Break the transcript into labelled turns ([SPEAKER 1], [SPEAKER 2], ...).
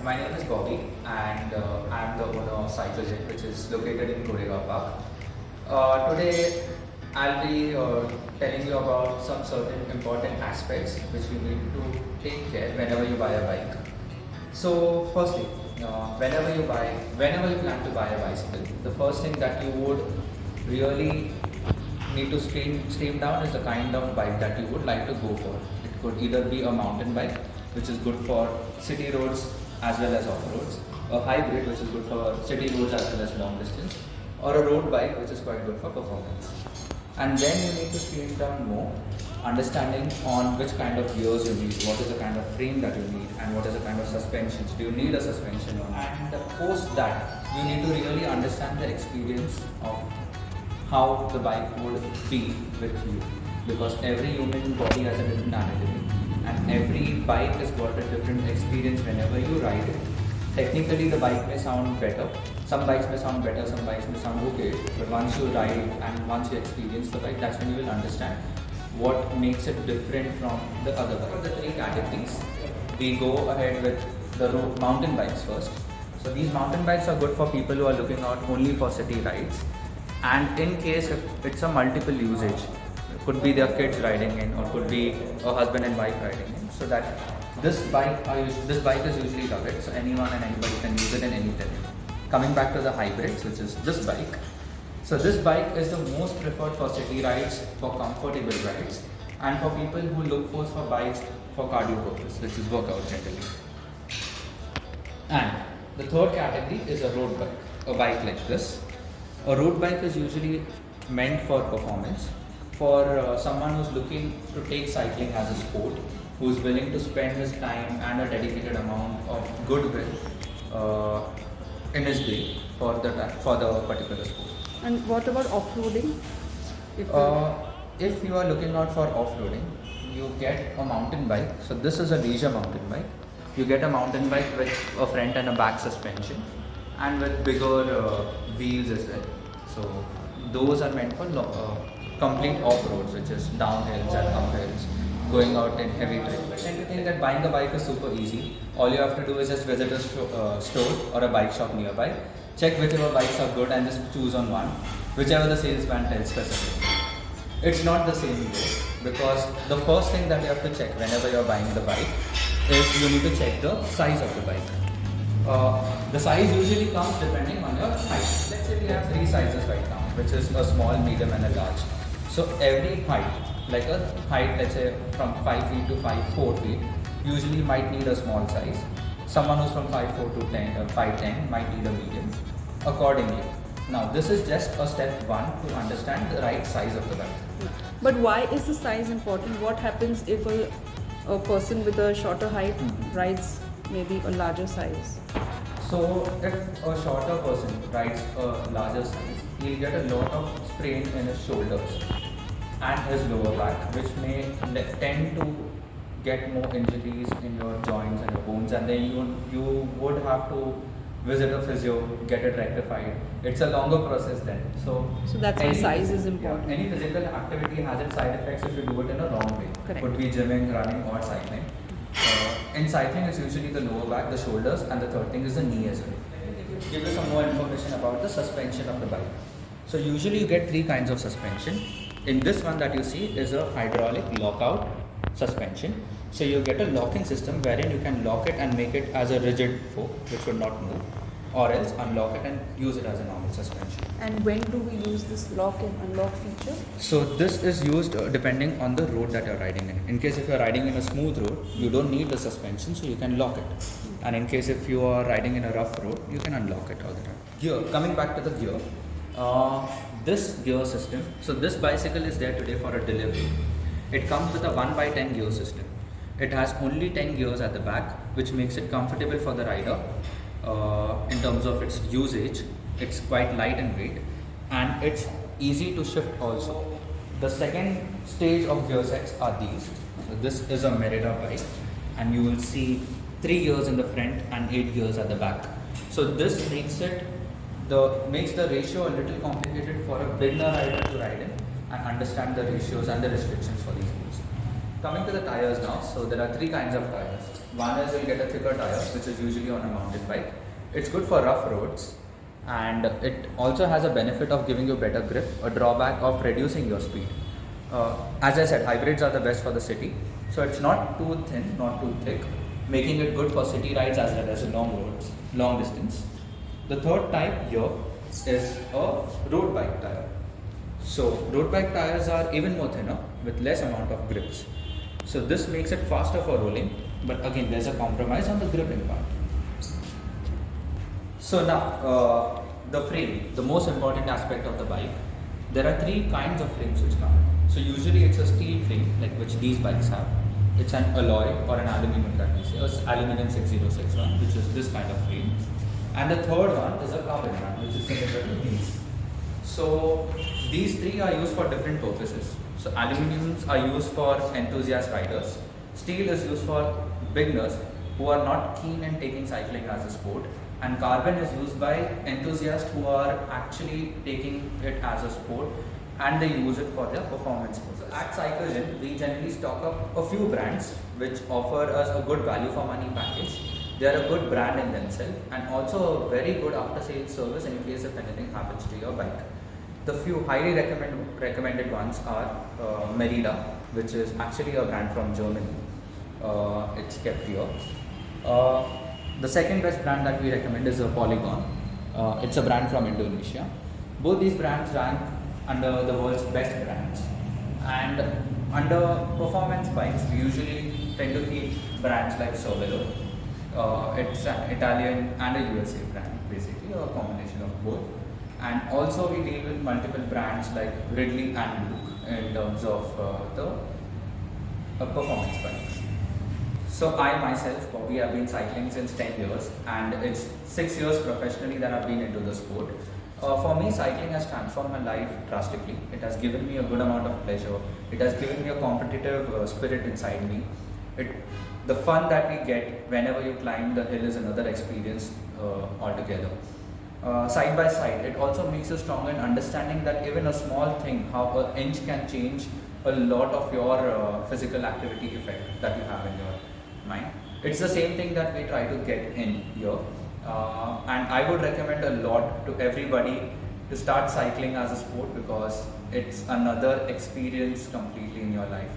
[SPEAKER 1] my name is Bobby and I am the owner of CycloGen, which is located in Koregaon Park. Today I'll be telling you about some certain important aspects which you need to take care whenever you buy a bike. So firstly, whenever you plan to buy a bicycle, the first thing that you would really need to stream down is the kind of bike that you would like to go for. It could either be a mountain bike, which is good for city roads as well as off-roads, a hybrid, which is good for city roads as well as long distance, or a road bike, which is quite good for performance. And then you need to stream down more, understanding on which kind of gears you need, what is the kind of frame that you need, and what is the kind of suspensions. Do you need a suspension or not? And post that, you need to really understand the experience of how the bike would be with you, because every human body has a different anatomy and every bike has got a different experience whenever you ride it. Technically the bike may sound better, some bikes may sound better, some bikes may sound okay, but once you ride and once you experience the bike, that's when you will understand what makes it different from the other bike. For the three categories, we go ahead with the mountain bikes first. So these mountain bikes are good for people who are looking out only for city rides, and in case if it's a multiple usage, it could be their kids riding in or could be a husband and wife riding in, so that this bike is usually covered, so anyone and anybody can use it in any terrain. Coming back to the hybrids, which is this bike. So this bike is the most preferred for city rides, for comfortable rides, and for people who look for bikes for cardio purpose, which is workout generally. And the third category is a road bike, a bike like this. A road bike is usually meant for performance, for someone who's looking to take cycling as a sport, who's willing to spend his time and a dedicated amount of goodwill in his day for the particular sport.
[SPEAKER 2] And what about off-roading?
[SPEAKER 1] If you are looking out for off-roading, you get a mountain bike. So this is a leisure mountain bike. You get a mountain bike with a front and a back suspension and with bigger wheels as well. So those are meant for complete off-roads, which is downhills and uphills, going out in heavy terrain. And you think that buying a bike is super easy. All you have to do is just visit a store or a bike shop nearby, check whichever bikes are good and just choose on one, whichever the salesman tells specifically. It's not the same way, because the first thing that you have to check whenever you're buying the bike is you need to check the size of the bike. The size usually comes depending on your height. Let's say we have three sizes right now, which is a small, medium and a large. So every height, like a height let's say from 5 feet to 4 feet, usually might need a small size. Someone who's from 5'4" to 5'10" might need a medium accordingly. Now this is just a step one to understand the right size of the bike.
[SPEAKER 2] But why is the size important? What happens if a person with a shorter height rides maybe a larger size?
[SPEAKER 1] So if a shorter person rides a larger size, he'll get a lot of strain in his shoulders and his lower back, which may tend to get more injuries in your joints and your bones, and then you would have to visit a physio, get it rectified. It's a longer process then. So
[SPEAKER 2] that's why size is important.
[SPEAKER 1] Yeah, any physical activity has its side effects if you do it in a wrong way.
[SPEAKER 2] Correct.
[SPEAKER 1] Could be gymming, running or cycling. In cycling, it's usually the lower back, the shoulders, and the third thing is the knee as well. Give you some more information about the suspension of the bike. So usually you get three kinds of suspension. In this one that you see is a hydraulic lockout suspension. So you get a locking system wherein you can lock it and make it as a rigid fork which will not move, or else unlock it and use it as a normal suspension.
[SPEAKER 2] And when do we use this lock and unlock feature?
[SPEAKER 1] So this is used depending on the road that you're riding in. In case if you're riding in a smooth road, you don't need the suspension, so you can lock it. And in case if you are riding in a rough road, you can unlock it all the time. Gear, coming back to the gear. This gear system, so this bicycle is there today for a delivery. It comes with a 1/10 gear system. It has only 10 gears at the back, which makes it comfortable for the rider in terms of its usage. It's quite light in weight and it's easy to shift also. The second stage of gear sets are these. So this is a Merida bike and you will see 3 gears in the front and 8 gears at the back. So this makes the ratio a little complicated for a beginner rider to ride in and understand the ratios and the restrictions for these gears. Coming to the tires now, so there are three kinds of tires. One is you'll get a thicker tire, which is usually on a mountain bike. It's good for rough roads, and it also has a benefit of giving you better grip, a drawback of reducing your speed. As I said, hybrids are the best for the city, so it's not too thin, not too thick, making it good for city rides as well as long roads, long distance. The third type here is a road bike tire. So road bike tires are even more thinner with less amount of grips. So this makes it faster for rolling, but again there's a compromise on the gripping part. So now the frame, the most important aspect of the bike. There are three kinds of frames which come. So usually it's a steel frame like which these bikes have. It's an alloy or an aluminum that we say, or aluminum 6061, which is this kind of frame. And the third one is a carbon one, which is similar to these. So these three are used for different purposes. So aluminiums are used for enthusiast riders. Steel is used for beginners who are not keen in taking cycling as a sport. And carbon is used by enthusiasts who are actually taking it as a sport and they use it for their performance purposes. At CycloGen, we generally stock up a few brands which offer us a good value for money package. They are a good brand in themselves and also a very good after sales service in case if anything happens to your bike. The few highly recommended ones are Merida, which is actually a brand from Germany. It's kept here. The second best brand that we recommend is Polygon. It's a brand from Indonesia. Both these brands rank under the world's best brands. And under performance bikes, we usually tend to keep brands like Cervelo. It's an Italian and a USA brand, basically a combination of both. And also we deal with multiple brands like Ridley and Luke in terms of the performance bikes. So I myself probably have been cycling since 10 years and it's 6 years professionally that I've been into the sport. For me, cycling has transformed my life drastically. It has given me a good amount of pleasure. It has given me a competitive spirit inside me. The fun that we get whenever you climb the hill is another experience altogether. Side by side, it also makes you stronger in understanding that even a small thing, how an inch can change a lot of your physical activity effect that you have in your mind. It's the same thing that we try to get in here. And I would recommend a lot to everybody to start cycling as a sport because it's another experience completely in your life.